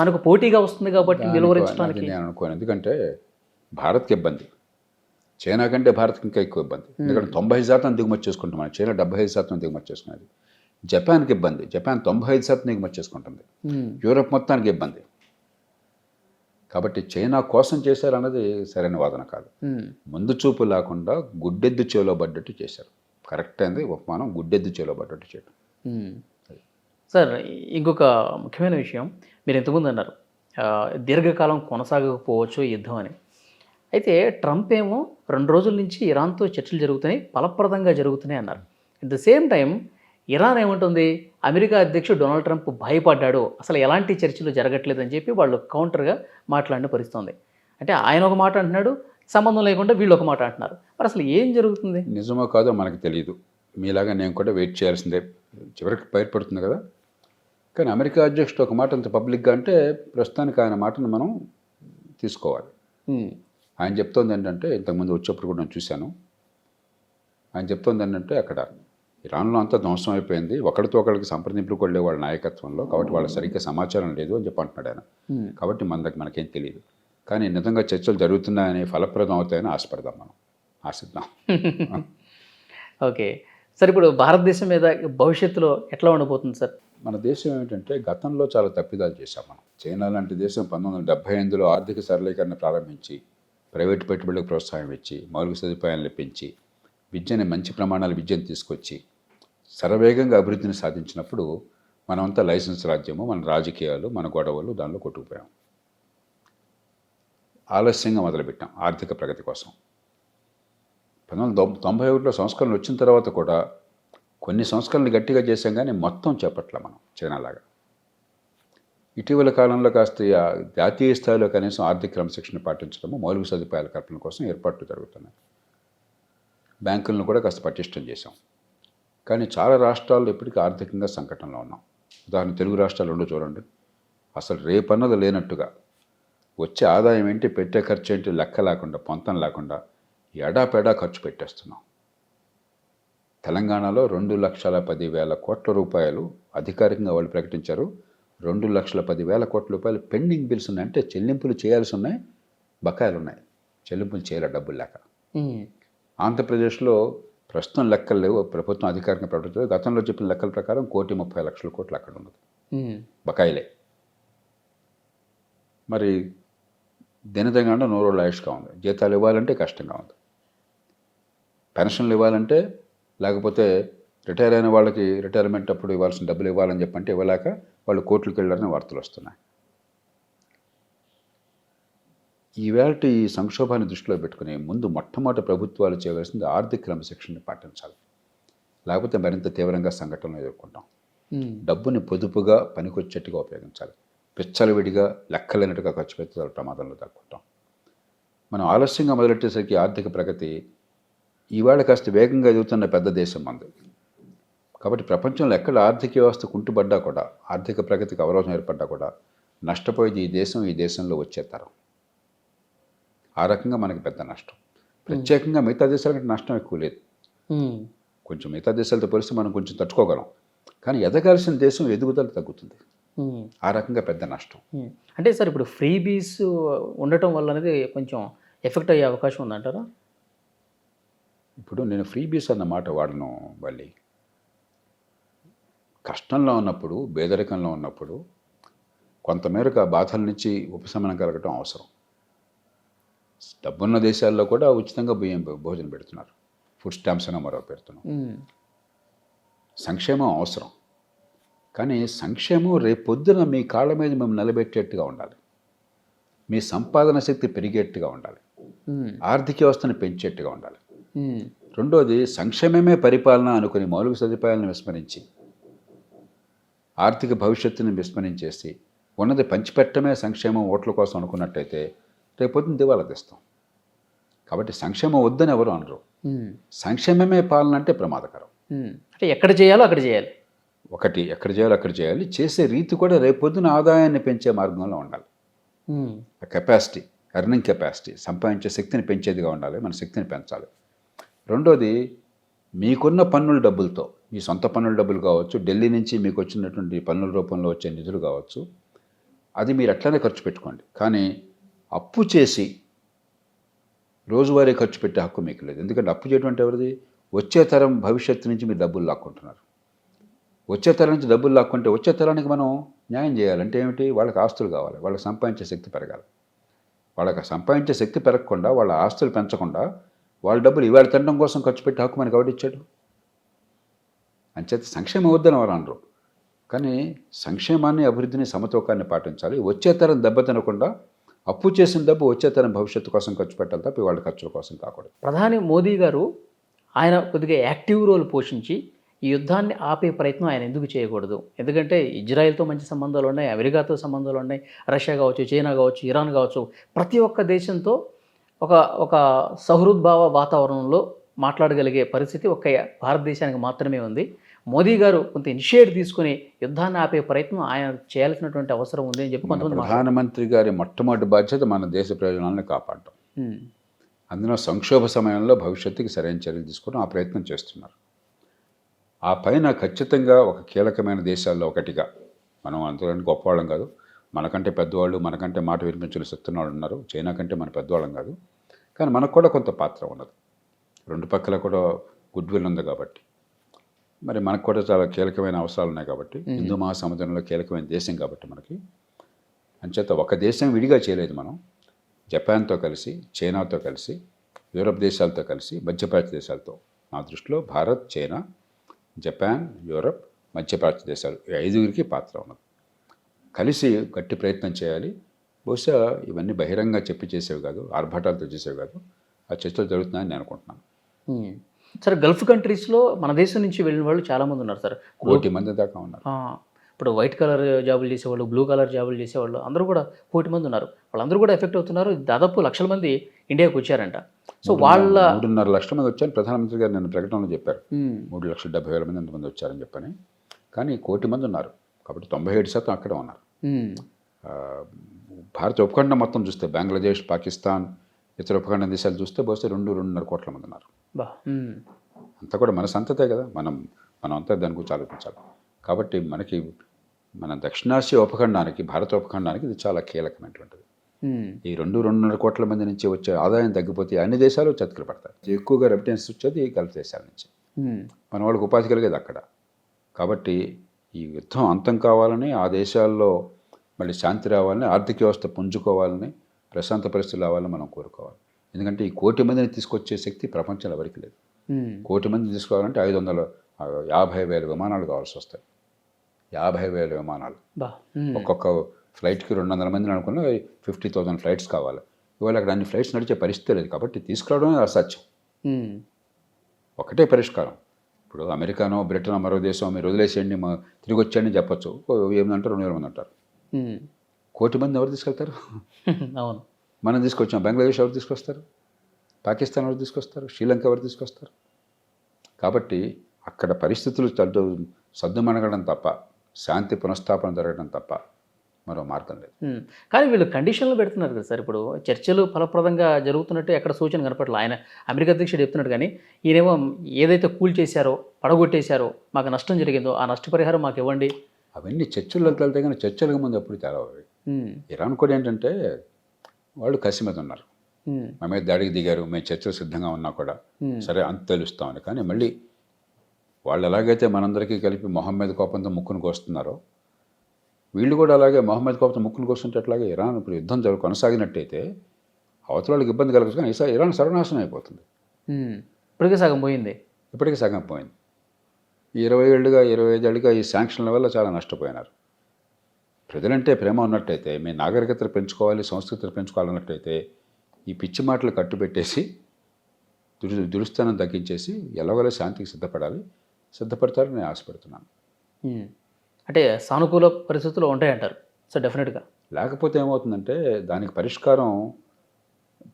S2: తనకు పోటీగా వస్తుంది కాబట్టి నిలువరించడానికి
S3: నేను అనుకోను. ఎందుకంటే భారత్కి ఇబ్బంది, చైనా కంటే భారత్కి ఇంకా ఎక్కువ ఇబ్బంది. ఎందుకంటే 90% దిగుమతి చేసుకుంటాం, చైనా 75% దిగుమతి చేసుకునేది. జపాన్కి ఇబ్బంది, జపాన్ 95% దిగుమతి చేసుకుంటుంది. యూరప్ మొత్తానికి ఇబ్బంది. కాబట్టి చైనా కోసం చేశారన్నది సరైన వాదన కాదు. ముందు చూపు లేకుండా గుడ్డెద్దు చేలో పడ్డట్టు చేశారు. కరెక్ట్ అయింది ఉపమానం, గుడ్డెద్దు చేలో పడ్డట్టు చేయడం.
S2: సార్, ఇంకొక ముఖ్యమైన విషయం, మీరు ఇంతకుముందు అన్నారు దీర్ఘకాలం కొనసాగకపోవచ్చు యుద్ధం అని. అయితే ట్రంప్ ఏమో 2 రోజుల నుంచి ఇరాన్తో చర్చలు జరుగుతున్నాయి, ఫలప్రదంగా జరుగుతున్నాయి అన్నారు. At the same time Iran ఏమంటుంది, అమెరికా అధ్యక్షుడు డొనాల్డ్ ట్రంప్ భయపడ్డాడు, అసలు ఎలాంటి చర్చలు జరగట్లేదని చెప్పి వాళ్ళు కౌంటర్గా మాట్లాడిన పరిస్థితుంది. అంటే ఆయన ఒక మాట అంటున్నాడు, సంబంధం లేకుండా వీళ్ళు ఒక మాట అంటున్నారు. మరి అసలు ఏం జరుగుతుంది?
S3: నిజమో కాదో మనకు తెలియదు. మీలాగా నేను కూడా వెయిట్ చేయాల్సిందే, చివరికి బయటపడుతుంది కదా. కానీ అమెరికా అధ్యక్షుడు ఒక మాట అంత పబ్లిక్గా అంటే ప్రస్తుతానికి ఆయన మాటను మనం తీసుకోవాలి. ఆయన చెప్తోంది ఏంటంటే, ఇంతకుముందు వచ్చేప్పుడు కూడా నేను చూశాను, ఆయన చెప్తోంది ఏంటంటే అక్కడ ఇరాన్లో అంతా ధ్వంసం అయిపోయింది, ఒకరితో ఒకరికి సంప్రదింపులు కూడా వాళ్ళ నాయకత్వంలో, కాబట్టి వాళ్ళ సరిగ్గా సమాచారం లేదు అని చెప్పి అంటున్నాడు ఆయన. కాబట్టి మనకేం తెలియదు. కానీ నిజంగా చర్చలు జరుగుతున్నాయని ఫలప్రదం అవుతాయని ఆశపడదాం, మనం ఆశిద్దాం.
S2: ఓకే సార్, ఇప్పుడు భారతదేశం మీద భవిష్యత్తులో ఎట్లా ఉండబోతుంది సార్?
S3: మన దేశం ఏమిటంటే గతంలో చాలా తప్పిదాలు చేశాం మనం. చైనా లాంటి దేశం 1978లో ఆర్థిక సరళీకరణ ప్రారంభించి ప్రైవేటు పెట్టుబడులకు ప్రోత్సాహం ఇచ్చి మౌలిక సదుపాయాలను పెంచి మంచి ప్రమాణాల విద్యను తీసుకొచ్చి శరవేగంగా అభివృద్ధిని సాధించినప్పుడు మనమంతా లైసెన్స్ రాజ్యము, మన రాజకీయాలు, మన గొడవలు దానిలో కొట్టుకుపోయాం. ఆలస్యంగా మొదలుపెట్టాం ఆర్థిక ప్రగతి కోసం. 1991లో సంస్కరణలు వచ్చిన తర్వాత కూడా కొన్ని సంస్కరణలు గట్టిగా చేశాం, కానీ మొత్తం చేపట్ల మనం చైనాలాగా. ఇటీవల కాలంలో కాస్త జాతీయ స్థాయిలో కనీసం ఆర్థిక క్రమశిక్షణ పాటించడము, మౌలిక సదుపాయాల కల్పన కోసం ఏర్పాట్లు జరుగుతున్నాయి. బ్యాంకులను కూడా కాస్త పటిష్టం చేశాం. కానీ చాలా రాష్ట్రాల్లో ఇప్పటికీ ఆర్థికంగా సంకటంలో ఉన్నాం. ఉదాహరణ తెలుగు రాష్ట్రాలు రెండు చూడండి. అసలు రేపన్నది లేనట్టుగా వచ్చే ఆదాయం ఏంటి, పెట్టే ఖర్చు ఏంటి లెక్క లేకుండా, పొంతం లేకుండా ఎడాపెడా ఖర్చు పెట్టేస్తున్నాం. తెలంగాణలో 2,10,000 కోట్ల రూపాయలు అధికారికంగా వాళ్ళు ప్రకటించారు. 2,10,000 కోట్ల రూపాయలు పెండింగ్ బిల్స్ ఉన్నాయి, అంటే చెల్లింపులు చేయాల్సి ఉన్నాయి, బకాయిలు ఉన్నాయి, చెల్లింపులు చేయాలి డబ్బులు లేక. ఆంధ్రప్రదేశ్లో ప్రస్తుతం లెక్కలు లేవు, ప్రభుత్వం అధికారికంగా ప్రకటించారు. గతంలో చెప్పిన లెక్కల ప్రకారం 1,30,00,000 కోట్లు అక్కడ ఉన్నది బకాయిలే. మరి దినదగంగా 100 రోజుల ఆయుష్గా ఉంది. జీతాలు ఇవ్వాలంటే కష్టంగా ఉంది, పెన్షన్లు ఇవ్వాలంటే, లేకపోతే రిటైర్ అయిన వాళ్ళకి రిటైర్మెంట్ అప్పుడు ఇవ్వాల్సిన డబ్బులు ఇవ్వాలని చెప్పంటే ఇవ్వలేక వాళ్ళు కోర్టులకు వెళ్ళారని వార్తలు వస్తున్నాయి. ఈవేళ ఈ సంక్షోభాన్ని దృష్టిలో పెట్టుకుని ముందు మొట్టమొదటి ప్రభుత్వాలు చేయవలసింది ఆర్థిక క్రమశిక్షణని పాటించాలి. లేకపోతే మరింత తీవ్రంగా సంఘటనలు ఎదుర్కొంటాం. డబ్బుని పొదుపుగా పనికొచ్చేట్టుగా ఉపయోగించాలి. పిచ్చలవిడిగా లెక్కలేనట్టుగా ఖర్చు పెడితే ప్రమాదంలో తగ్గుకుంటాం. మనం ఆలస్యంగా మొదలెట్టేసరికి ఆర్థిక ప్రగతి ఈవేళ కాస్త వేగంగా ఎదుగుతున్న పెద్ద దేశం మంది. కాబట్టి ప్రపంచంలో ఎక్కడ ఆర్థిక వ్యవస్థ కుంటుపడ్డా కూడా, ఆర్థిక ప్రగతికి అవరోధం ఏర్పడ్డా కూడా నష్టపోయేది ఈ దేశంలో వచ్చే తరం. ఆ రకంగా మనకి పెద్ద నష్టం. ప్రత్యేకంగా మిగతా దేశాల కంటే నష్టం ఎక్కువ లేదు. కొంచెం మిగతా దేశాలతో పోలిస్తే మనం కొంచెం తట్టుకోగలం, కానీ ఎదగాల్సిన దేశం ఎదుగుదల తగ్గుతుంది. ఆ రకంగా పెద్ద నష్టం.
S2: అంటే సార్ ఇప్పుడు ఫ్రీబీస్ ఉండటం వల్ల అనేది కొంచెం ఎఫెక్ట్ అయ్యే అవకాశం ఉందంటారా?
S3: ఇప్పుడు నేను ఫ్రీబీస్ అన్న మాట వాడను. మళ్ళీ కష్టంలో ఉన్నప్పుడు, పేదరికంలో ఉన్నప్పుడు కొంతమేరకు ఆ బాధల నుంచి ఉపశమనం కలగటం అవసరం. డబ్బున్న దేశాల్లో కూడా ఉచితంగా భోజనం పెడుతున్నారు, ఫుడ్ స్టాంప్స్ అని మరో పెడుతున్నాం. సంక్షేమం అవసరం, కానీ సంక్షేమం రేపొద్దున మీ కాళ్ళ మీద మేము నిలబెట్టేట్టుగా ఉండాలి, మీ సంపాదన శక్తి పెరిగేట్టుగా ఉండాలి, ఆర్థిక వ్యవస్థను పెంచేట్టుగా ఉండాలి. రెండోది, సంక్షేమమే పరిపాలన అనుకుని మౌలిక సదుపాయాలను విస్మరించి, ఆర్థిక భవిష్యత్తుని విస్మరించేసి ఉన్నది పంచిపెట్టమే సంక్షేమం ఓట్ల కోసం అనుకున్నట్టయితే రేపొద్దున దివాలా తీస్తాం. కాబట్టి సంక్షేమం వద్దని ఎవరు అనరు. సంక్షేమమే పాలన అంటే ప్రమాదకరం.
S2: అంటే ఎక్కడ చేయాలో అక్కడ చేయాలి.
S3: ఒకటి, ఎక్కడ చేయాలో అక్కడ చేయాలి. చేసే రీతి కూడా రేపొద్దున ఆదాయాన్ని పెంచే మార్గంలో ఉండాలి. కెపాసిటీ, ఎర్నింగ్ కెపాసిటీ, సంపాదించే శక్తిని పెంచేదిగా ఉండాలి. మన శక్తిని పెంచాలి. రెండోది, మీకున్న పన్నుల డబ్బులతో, మీ సొంత పన్నుల డబ్బులు కావచ్చు, ఢిల్లీ నుంచి మీకు వచ్చినటువంటి పన్నుల రూపంలో వచ్చే నిధులు కావచ్చు, అది మీరు అట్లనే ఖర్చు పెట్టుకోండి. కానీ అప్పు చేసి రోజువారీ ఖర్చు పెట్టే హక్కు మీకు లేదు. ఎందుకంటే అప్పు చేయడం అంటే ఎవరిది? వచ్చే తరం భవిష్యత్తు నుంచి మీరు డబ్బులు లాక్కుంటున్నారు. వచ్చే తరం నుంచి డబ్బులు లాక్కుంటే వచ్చే తరానికి మనం న్యాయం చేయాలంటే ఏమిటి? వాళ్ళకి ఆస్తులు కావాలి, వాళ్ళకి సంపాదించే శక్తి పెరగాలి. వాళ్ళకి సంపాదించే శక్తి పెరగకుండా, వాళ్ళ ఆస్తులు పెంచకుండా, వాళ్ళ డబ్బులు ఇవాళ తినడం కోసం ఖర్చు పెట్టే హక్కు మనకి ఎవడిచ్చాడు? అంచేత సంక్షేమం వద్దని ఎవరు అనరు, కానీ సంక్షేమాన్ని, అభివృద్ధిని, సమతూకాన్ని పాటించాలి. వచ్చే తరం దెబ్బ తినకుండా అప్పు చేసిన డబ్బు వచ్చే తరం భవిష్యత్తు కోసం ఖర్చు పెట్టాలి తప్ప వాళ్ళ ఖర్చుల కోసం కాకూడదు.
S2: ప్రధాని మోదీ గారు ఆయన కొద్దిగా యాక్టివ్ రోల్ పోషించి ఈ యుద్ధాన్ని ఆపే ప్రయత్నం ఆయన ఎందుకు చేయకూడదు? ఎందుకంటే ఇజ్రాయెల్తో మంచి సంబంధాలు ఉన్నాయి, అమెరికాతో సంబంధాలు ఉన్నాయి, రష్యా కావచ్చు, చైనా కావచ్చు, ఇరాన్ కావచ్చు, ప్రతి ఒక్క దేశంతో ఒక సహృద్భావ వాతావరణంలో మాట్లాడగలిగే పరిస్థితి ఒక్క భారతదేశానికి మాత్రమే ఉంది. మోదీ గారు కొంత ఇనిషియేట్ తీసుకుని యుద్ధాన్ని ఆపే ప్రయత్నం ఆయన చేయాల్సినటువంటి అవసరం ఉంది అని చెప్పి కొంతమంది.
S3: ప్రధానమంత్రి గారి మొట్టమొదటి బాధ్యత మన దేశ ప్రయోజనాలను కాపాడటం. అందులో సంక్షోభ సమయంలో భవిష్యత్తుకి సరైన చర్యలు తీసుకోవడం ఆ ప్రయత్నం చేస్తున్నారు. ఆ పైన ఖచ్చితంగా ఒక కీలకమైన దేశాల్లో ఒకటిగా, మనం అంతలోని గొప్పవాళ్ళం కాదు, మనకంటే పెద్దవాళ్ళు, మనకంటే మాట వినిపించిన శక్తున్న వాళ్ళు ఉన్నారు. చైనా కంటే మన పెద్దవాళ్ళం కాదు. కానీ మనకు కూడా కొంత పాత్ర ఉన్నది. రెండు పక్కల కూడా గుడ్ విల్ ఉంది కాబట్టి, మరి మనకు కూడా చాలా కీలకమైన అవసరాలు ఉన్నాయి కాబట్టి, హిందూ మహాసముద్రంలో కీలకమైన దేశం కాబట్టి మనకి, అంచేత ఒక దేశం విడిగా చేయలేదు మనం. జపాన్తో కలిసి, చైనాతో కలిసి, యూరప్ దేశాలతో కలిసి, మధ్యప్రాచ్య దేశాలతో, నా దృష్టిలో భారత్, చైనా, జపాన్, యూరప్, మధ్యప్రాచ్య దేశాలు ఈ 5గురికి పాత్ర ఉన్నది. కలిసి గట్టి ప్రయత్నం చేయాలి. బహుశా ఇవన్నీ బహిరంగ చెప్పి చేసేవి కాదు, ఆర్భాటాలతో చేసేవి కాదు. ఆ చర్చలు జరుగుతున్నాయని నేను అనుకుంటున్నాను.
S2: సార్ గల్ఫ్ కంట్రీస్లో మన దేశం నుంచి వెళ్ళిన వాళ్ళు చాలామంది ఉన్నారు సార్.
S3: 1 కోటి మంది దాకా ఉన్నారు.
S2: ఇప్పుడు వైట్ కలర్ జాబులు చేసేవాళ్ళు, బ్లూ కలర్ జాబులు చేసేవాళ్ళు అందరూ కూడా 1 కోటి మంది ఉన్నారు. వాళ్ళందరూ కూడా ఎఫెక్ట్ అవుతున్నారు. దాదాపు లక్షల మంది ఇండియాకి వచ్చారంట. సో వాళ్ళ
S3: 3.5 లక్షల మంది వచ్చారని ప్రధానమంత్రి గారు నిన్న ప్రకటనలో చెప్పారు. 3,70,000 మంది ఎంతమంది వచ్చారని చెప్పని. కానీ 1 కోటి మంది ఉన్నారు కాబట్టి 97% అక్కడే ఉన్నారు. భారత ఉపఖండం మొత్తం చూస్తే, బంగ్లాదేశ్, పాకిస్తాన్, ఇతర ఉపఖండ దేశాలు చూస్తే బహుశా 2-2.5 కోట్ల మంది ఉన్నారు. అంతా కూడా మన సంతతే కదా, మనం అంతా దాని గురించి ఆలోచించాలి. కాబట్టి మనకి మన దక్షిణాసియా ఉపఖండానికి, భారత ఉపఖండానికి ఇది చాలా కీలకమైనటువంటిది. ఈ 2-2.5 కోట్ల మంది నుంచి వచ్చే ఆదాయం తగ్గిపోతే అన్ని దేశాలు చతికిలు పడతాయి. ఎక్కువగా రెమిటెన్స్ వచ్చేది ఈ గల్ఫ్ దేశాల నుంచి. మన వాళ్ళకి ఉపాధి కలిగేది అక్కడ. కాబట్టి ఈ యుద్ధం అంతం కావాలని, ఆ దేశాల్లో మళ్ళీ శాంతి రావాలని, ఆర్థిక వ్యవస్థ పుంజుకోవాలని, ప్రశాంత పరిస్థితులు రావాలని మనం కోరుకోవాలి. ఎందుకంటే ఈ 1 కోటి మందిని తీసుకొచ్చే శక్తి ప్రపంచంలో ఎవరికి లేదు. 1 కోటి మందిని తీసుకోవాలంటే 550,000 విమానాలు కావాల్సి వస్తాయి. 50,000 విమానాలు. ఒక్కొక్క ఫ్లైట్కి 200 మందిని అనుకున్న 50,000 ఫ్లైట్స్ కావాలి. ఇవాళ అక్కడ అన్ని ఫ్లైట్స్ నడిచే పరిస్థితి లేదు. కాబట్టి తీసుకురావడమే అసాధ్యం. ఒకటే పరిష్కారం. ఇప్పుడు అమెరికానో, బ్రిటనో, మరో దేశం మీరు వదిలేసేయండి, తిరిగి వచ్చేయండి చెప్పచ్చు. ఏమంటారు, 2,000 మంది అంటారు. 1 కోటి మంది ఎవరు తీసుకెళ్తారు?
S2: అవును,
S3: మనం తీసుకొచ్చాం. బంగ్లాదేశ్ ఎవరు తీసుకొస్తారు? పాకిస్తాన్ ఎవరు తీసుకొస్తారు? శ్రీలంక ఎవరు తీసుకొస్తారు? కాబట్టి అక్కడ పరిస్థితులు సద్దుమణగడం తప్ప, శాంతి పునఃస్థాపన జరగడం తప్ప మరో మార్గం లేదు.
S2: కానీ వీళ్ళు కండిషన్లు పెడుతున్నారు కదా సార్. ఇప్పుడు చర్చలు ఫలప్రదంగా జరుగుతున్నట్టు ఎక్కడ సూచన కనపడలేదు. ఆయన అమెరికా అధ్యక్షుడు చెప్తున్నాడు, కానీ ఈయనేమో ఏదైతే కూల్ చేశారో, పడగొట్టేశారో, మాకు నష్టం జరిగిందో ఆ నష్టపరిహారం మాకు ఇవ్వండి.
S3: అవన్నీ చర్చల్లోకి వెళ్తే కానీ చర్చలకు ముందు ఎప్పుడు తేడా అవి. ఇరాన్ కూడా ఏంటంటే వాళ్ళు కసి మీద ఉన్నారు. మా మీద దాడికి దిగారు, మేము చర్చలు సిద్ధంగా ఉన్నా కూడా సరే అంత తెలుస్తామని. కానీ మళ్ళీ వాళ్ళు ఎలాగైతే మనందరికీ కలిపి మొహమ్మద్ కోపంతో ముక్కును కోస్తున్నారో, వీళ్ళు కూడా అలాగే మొహమ్మద్ కోపంతో ముక్కును కోస్తుంటే అట్లాగే ఇరాన్ ఇప్పుడు యుద్ధం కొనసాగినట్టయితే అవతల వాళ్ళకి ఇబ్బంది కలగచ్చు. కానీ ఇరాన్ సర్వనాశనం అయిపోతుంది.
S2: ఇప్పటికే సగం పోయింది.
S3: ఇప్పటికీ సగం పోయింది. 25 ఏళ్ళుగా ఈ శాంక్షన్ల వల్ల చాలా నష్టపోయినారు. ప్రజలంటే ప్రేమ ఉన్నట్టయితే, మీ నాగరికతను పెంచుకోవాలి, సంస్కృతిని పెంచుకోవాలన్నట్టయితే ఈ పిచ్చి మాటలు కట్టుబెట్టేసి దురుస్థానం తగ్గించేసి ఎలాగోలా శాంతికి సిద్ధపడతారని నేను ఆశపడుతున్నాను.
S2: అంటే సానుకూల పరిస్థితులు ఉంటాయంటారు సో డెఫినెట్గా.
S3: లేకపోతే ఏమవుతుందంటే దానికి పరిష్కారం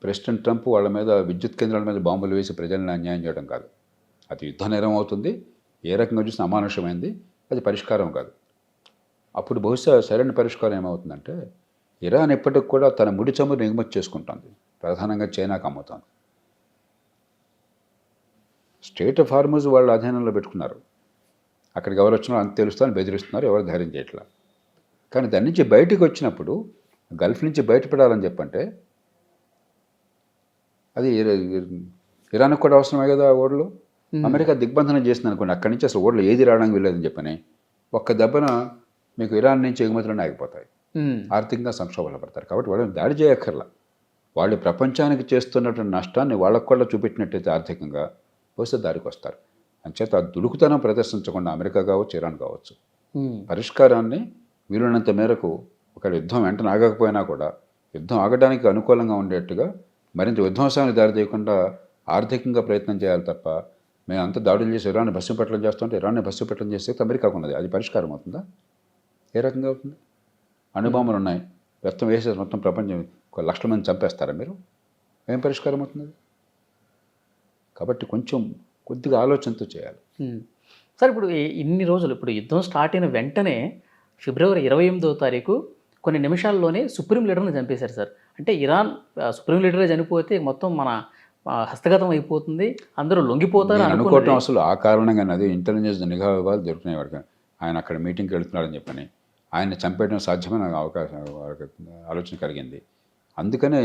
S3: ప్రెసిడెంట్ ట్రంప్ వాళ్ళ మీద విద్యుత్ కేంద్రాల మీద బాంబులు వేసి ప్రజలను అన్యాయం చేయడం కాదు. అది యుద్ధ నేరం అవుతుంది. ఏ రకంగా చూసిన అమానుషమైంది. అది పరిష్కారం కాదు. అప్పుడు బహుశా సరైన పరిష్కారం ఏమవుతుందంటే, ఇరాన్ ఎప్పటికి కూడా తన ముడి చమురు ఎగుమతి చేసుకుంటుంది, ప్రధానంగా చైనాకు అమ్ముతుంది. స్టేట్ ఆఫ్ హార్మూజ్ వాళ్ళ అధీనంలో పెట్టుకున్నారు. అక్కడికి ఎవరు వచ్చినా అంత తెలుస్తారని బెదిరిస్తున్నారు, ఎవరు ధైర్యం చేయట్లా. కానీ దాని నుంచి బయటకు వచ్చినప్పుడు, గల్ఫ్ నుంచి బయటపడాలని చెప్పంటే అది ఇరాన్కి కూడా అవసరమే కదా. ఓడలు అమెరికా దిగ్బంధనం చేసింది అనుకోండి, అక్కడి నుంచి అసలు ఓడలు ఏది రావడానికి వెళ్ళలేదని చెప్పని ఒక్క దెబ్బన మీకు ఇరాన్ నుంచి ఎగుమతులను ఆగిపోతాయి, ఆర్థికంగా సంక్షోభంలో పడతారు. కాబట్టి వాళ్ళని దాడి చేయక్కర్లా. వాళ్ళు ప్రపంచానికి చేస్తున్నటువంటి నష్టాన్ని వాళ్ళకు కూడా చూపెట్టినట్టయితే ఆర్థికంగా బహుశా దారికి వస్తారు. అంచేత దుడుకుతనం ప్రదర్శించకుండా అమెరికా కావచ్చు, ఇరాన్ కావచ్చు, పరిష్కారాన్ని వీలున్నంత మేరకు ఒక యుద్ధం వెంటనే ఆగకపోయినా కూడా యుద్ధం ఆగడానికి అనుకూలంగా ఉండేట్టుగా మరింత విధ్వంసానికి దారి తీయకుండా ఆర్థికంగా ప్రయత్నం చేయాలి తప్ప, మేము అంతా దాడులు చేసి ఇరాన్ని భస్మపెట్టడం చేస్తుంటే ఇరాన్ని భస్మపెట్టడం చేస్తే అమెరికాకు ఉన్నది, అది పరిష్కారం అవుతుందా? ఏ రకంగా అవుతుంది? అణుబాంబులు ఉన్నాయి, వ్యర్థం వేసేసి మొత్తం ప్రపంచం 1 లక్షల మంది చంపేస్తారా మీరు? ఏం పరిష్కారం అవుతుంది? కాబట్టి కొద్దిగా ఆలోచనతో చేయాలి.
S2: సార్ ఇప్పుడు ఇన్ని రోజులు, ఇప్పుడు యుద్ధం స్టార్ట్ అయిన వెంటనే ఫిబ్రవరి 28వ తారీఖు కొన్ని నిమిషాల్లోనే సుప్రీం లీడర్ని చంపేశారు సార్. అంటే ఇరాన్ సుప్రీం లీడరే చనిపోతే మొత్తం మన హస్తగతం అయిపోతుంది, అందరూ లొంగిపోతారు
S3: అనుకోవటం. అసలు ఆ కారణంగానే అది ఇంటెలిజెన్స్ నిఘా విభాగాలు దొరుకుతున్నాయి వాడికి. ఆయన అక్కడ మీటింగ్కి వెళ్తున్నాడని చెప్పని ఆయన చంపేయడం సాధ్యమైన అవకాశం ఆలోచన కలిగింది. అందుకనే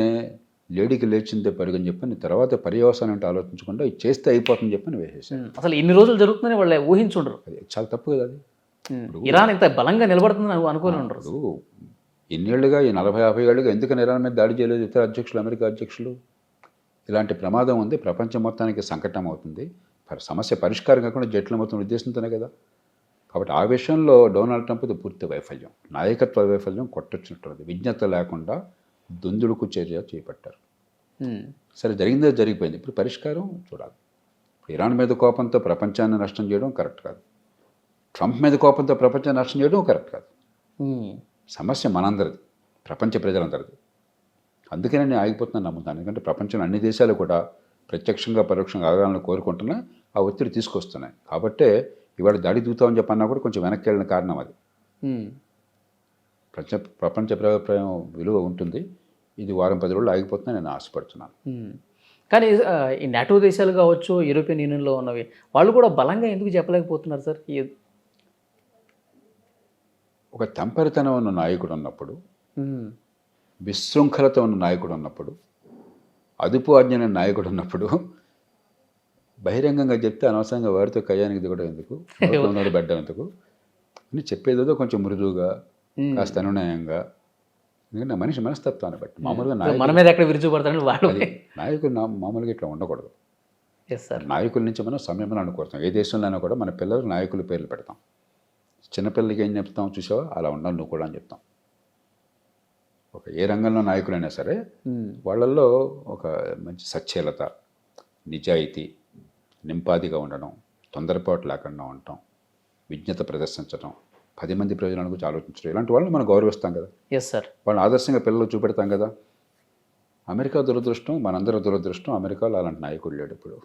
S3: లేడీకి లేచిందే పరుగని చెప్పని తర్వాత పర్యవసానం అంటే ఆలోచించకుండా ఇది చేస్తే అయిపోతుందని చెప్పని వేసేసారు.
S2: అసలు ఇన్ని రోజులు జరుగుతుందని వాళ్ళు ఊహించుండరు.
S3: అది చాలా తప్పు కదా అది.
S2: ఇరాన్ ఇంత బలంగా నిలబడుతుందని అనుకోని ఉండరు.
S3: ఇప్పుడు ఎన్నేళ్లుగా ఈ 40-50 ఏళ్ళుగా ఎందుకని ఇరాన్ మీద దాడి చేయలేదు ఇతర అధ్యక్షులు, అమెరికా అధ్యక్షులు? ఇలాంటి ప్రమాదం ఉంది, ప్రపంచం మొత్తానికి సంకటం అవుతుంది, సమస్య పరిష్కారం కాకుండా జట్ల మొత్తం ఉద్దేశంతోనే కదా. కాబట్టి ఆ విషయంలో డొనాల్డ్ ట్రంప్ది పూర్తి వైఫల్యం, నాయకత్వ వైఫల్యం కొట్టొచ్చినట్టుంది. విజ్ఞత లేకుండా దుందుడుకు చర్య చేపట్టారు. సరే, జరిగిందే జరిగిపోయింది, ఇప్పుడు పరిష్కారం చూడాలి. ఇరాన్ మీద కోపంతో ప్రపంచాన్ని నష్టం చేయడం కరెక్ట్ కాదు, ట్రంప్ మీద కోపంతో ప్రపంచాన్ని నష్టం చేయడం కరెక్ట్ కాదు. సమస్య మనందరిది, ప్రపంచ ప్రజలందరిది. అందుకనే నేను ఆగిపోతున్నాను నమ్ముతాను. ఎందుకంటే ప్రపంచంలో అన్ని దేశాలు కూడా ప్రత్యక్షంగా పరోక్షంగా ఆగాలని కోరుకుంటున్నా, ఆ ఒత్తిడి తీసుకొస్తున్నాయి. కాబట్టే ఇవాళ దాడి దిగుతామని చెప్పన్నా కూడా కొంచెం వెనక్కి వెళ్ళిన కారణం అది. ప్రపంచ అభిప్రాయం విలువ ఉంటుంది. ఇది 10 రోజులు ఆగిపోతుందని నేను ఆశపడుతున్నాను.
S2: కానీ ఈ నాటో దేశాలు కావచ్చు, యూరోపియన్ యూనియన్లో ఉన్నవి, వాళ్ళు కూడా బలంగా ఎందుకు చెప్పలేకపోతున్నారు సార్?
S3: ఒక తంపరితనం ఉన్న నాయకుడు ఉన్నప్పుడు, విశృంఖలత ఉన్న నాయకుడు ఉన్నప్పుడు, అదుపు ఆజ్ఞన నాయకుడు ఉన్నప్పుడు బహిరంగంగా చెప్తే అనవసరంగా వారితో కయ్యానికి దిగడం ఎందుకు, బెడ్డం ఎందుకు అని చెప్పేదేదో కొంచెం మృదువుగా, కాస్త అనునయంగా. ఎందుకంటే మనిషి మనస్తత్వాన్ని బట్టి మామూలుగా నాయకులు మామూలుగా ఇట్లా ఉండకూడదు. నాయకుల నుంచి మనం సంయమనం అనుకుంటాం. ఏ దేశంలోనైనా కూడా మన పిల్లలకు నాయకుల పేర్లు పెడతాం. చిన్నపిల్లలకి ఏం చెప్తాం, చూసావా అలా ఉండాలి నువ్వు కూడా అని చెప్తాం. ఒక ఏ రంగంలో నాయకులైనా సరే వాళ్ళల్లో ఒక మంచి సచ్ఛీలత, నిజాయితీ, నింపాదిగా ఉండడం, తొందరపాటు లేకుండా ఉండటం, విజ్ఞత ప్రదర్శించడం, 10 మంది ప్రయోజనాల గురించి ఆలోచించడం, ఇలాంటి వాళ్ళని మనం గౌరవిస్తాం కదా. వాళ్ళని ఆదర్శంగా పిల్లలు చూపెడతాం కదా. అమెరికా దురదృష్టం, మనందరూ దురదృష్టం, అమెరికాలో అలాంటి నాయకుడు లేడు ఇప్పుడు.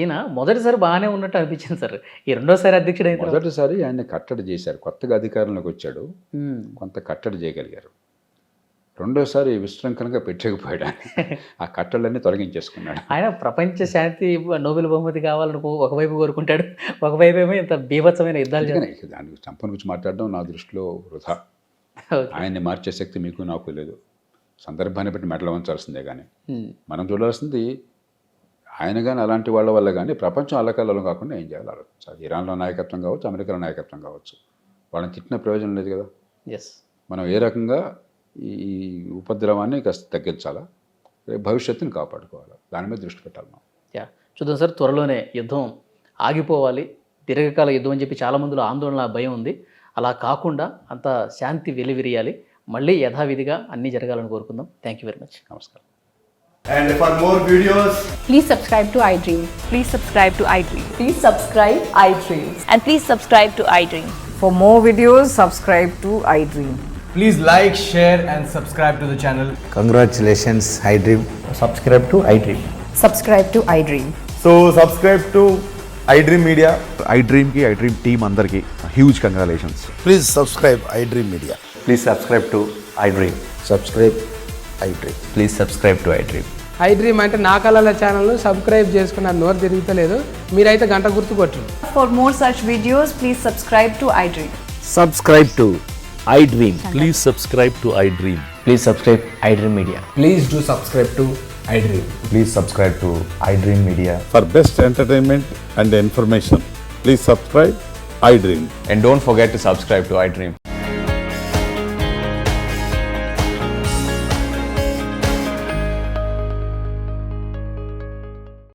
S2: ఈయన మొదటిసారి బాగానే ఉన్నట్టు అనిపించింది సార్. ఈ రెండోసారి అధ్యక్షుడు అయితే
S3: మొదటిసారి ఆయన కట్టడి చేశారు, కొత్తగా అధికారంలోకి వచ్చాడు, కొంత కట్టడి చేయగలిగారు. రెండోసారి విశృంఖలంగా పెట్టకపోయాడు, ఆ కట్టడలన్నీ తొలగించేసుకున్నాడు.
S2: ఆయన ప్రపంచ శాంతి నోబెల్ బహుమతి కావాలని ఒకవైపు కోరుకుంటాడు, ఒకవైపు ఏమో ఇంత బీభత్సమైన యుద్ధాలు.
S3: దానికి చంపన గురించి మాట్లాడడం నా దృష్టిలో వృధా. ఆయన్ని మార్చే శక్తి మీకు నాకు లేదు. సందర్భాన్ని బట్టి మెడలు వంచాల్సిందే. కానీ మనం చూడాల్సింది ఆయన కానీ అలాంటి వాళ్ళ వల్ల కానీ ప్రపంచం అల్లకల్లలో కాకుండా ఏం చేయాలి ఆలోచించాలి. ఇరాన్లో నాయకత్వం కావచ్చు, అమెరికాలో నాయకత్వం కావచ్చు, వాళ్ళని తిట్టిన ప్రయోజనం లేదు కదా. మనం ఏ రకంగా ఈ ఉపద్రవాన్ని కాస్త తగ్గించాలా, భవిష్యత్తుని కాపాడుకోవాలా, దాని మీద దృష్టి పెట్టాలి మనం.
S2: చూద్దాం సార్, త్వరలోనే యుద్ధం ఆగిపోవాలి, దీర్ఘకాల యుద్ధం అని చెప్పి చాలా మందిలో ఆందోళన, భయం ఉంది. అలా కాకుండా అంత శాంతి వెలివిరియాలి, మళ్ళీ యథావిధిగా అన్నీ జరగాలని కోరుకుందాం. Thank you very much.
S3: నమస్కారం.
S4: And for more videos,
S5: please subscribe to iDream.
S6: Please subscribe to iDream.
S5: Please subscribe iDream.
S6: And please subscribe to iDream.
S7: For more videos, subscribe to iDream.
S4: please like, share and subscribe to the channel.
S8: Congratulations, iDream.
S4: Subscribe to iDream.
S5: Subscribe to iDream.
S4: So subscribe to iDream Media.
S9: iDream ki iDream team andarki huge congratulations.
S8: Please subscribe iDream Media.
S10: Please subscribe to iDream.
S8: Subscribe iDream.
S10: Please subscribe to iDream.
S11: iDream అంటే నా కళల ఛానల్ను subscribe చేసుకున్న నోరు తిరుగుతలేదు, మీరైతే గంట గుర్తు కొట్టండి.
S5: For more such videos, please subscribe to iDream.
S8: Subscribe to iDream.
S10: Please subscribe to iDream.
S6: Please subscribe iDream Media.
S4: Please do subscribe to iDream.
S10: Please subscribe to iDream Media.
S9: For best entertainment and information, please subscribe iDream.
S10: And don't forget to subscribe to iDream.